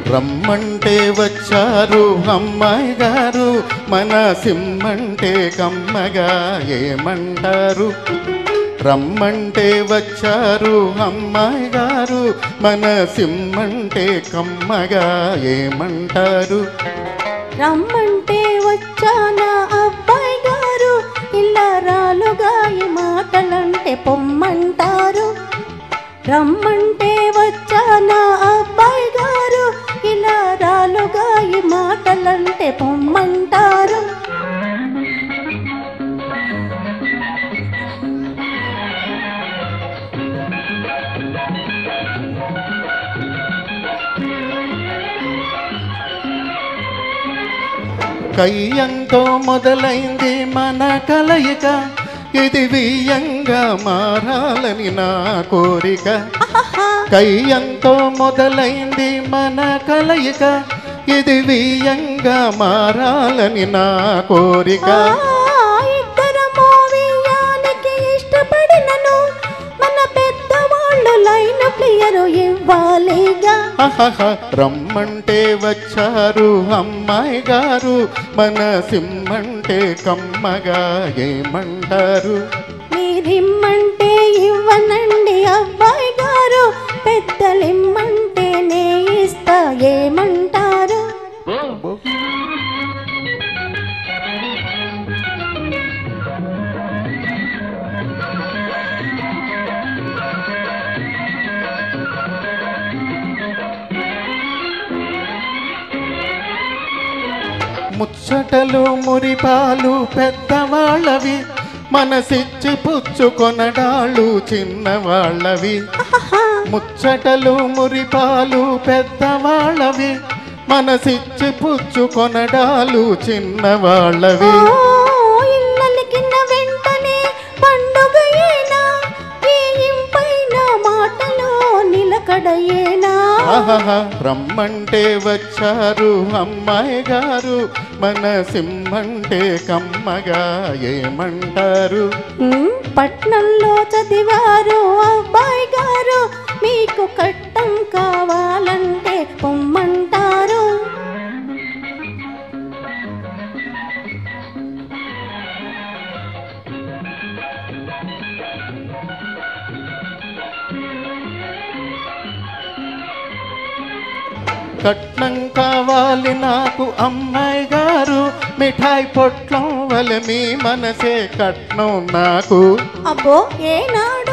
రమ్మంటే వచ్చారు అమ్మాయి గారు మన సిమ్మంటే కమ్మగా ఏమంటారు రమ్మంటే వచ్చారు అమ్మాయి గారు మన సిమ్మంటే కమ్మగా ఏమంటారు రమ్మంటే వచ్చానా అబ్బాయి గారు ఇలా రాలుగా ఈ మాటలంటే పొమ్మంటారు రమ్మంటే వచ్చానా అబ్బాయి గారు ఇలా రాలుగా ఈ మాటలంటే పొమ్మంటారు కయ్యంతో మొదలైంది మన కలయిక ఇది వియ్యంగా మారాలని నా కోరిక కయ్యంతో మొదలైంది మన కలయిక ఇది వియ్యంగా మారాలని నా కోరిక ఇద్దరమో వియ్యానికి ఇష్టపడినను మన పెద్దవాళ్ళు లైన్ క్లియర్ ఇవ్వాలిగా రమ్మంటే వచ్చారు అమ్మాయి గారు మన సిమ్మంటే కమ్మగా ఏమంటారు మీరిమ్మంటే ఇవ్వనండి అబ్బాయి గారు పెద్దలిమ్మంటే నే ఇస్తా ఏమంటారు ముచ్చటలు మురిపాలు పెద్దవాళ్ళవి మనసిచ్చి పుచ్చుకొనడాళ్ళు చిన్నవాళ్ళవి ముచ్చటలు మురిపాలు పెద్దవాళ్ళవి మనసిచ్చి పుచ్చుకొనడాలు చిన్నవాళ్ళవి ఇళ్ళకిన వెంటనే పండుగయేనా ఈ ఇంపైన మాటలో నిలకడయేనా రమ్మంటే వచ్చారు అమ్మాయి గారు మన సిమ్మంటే కమ్మగా ఏమంటారు పట్నంలో చదివారు అబ్బాయి గారు మీకు కట్టం కావాలంటే పొమ్మంటారు కట్నం కావాలి నాకు అమ్మాయి గారు మిఠాయి పొట్లం వలె మీ మనసే కట్నం నాకు అబ్బో ఏనాడు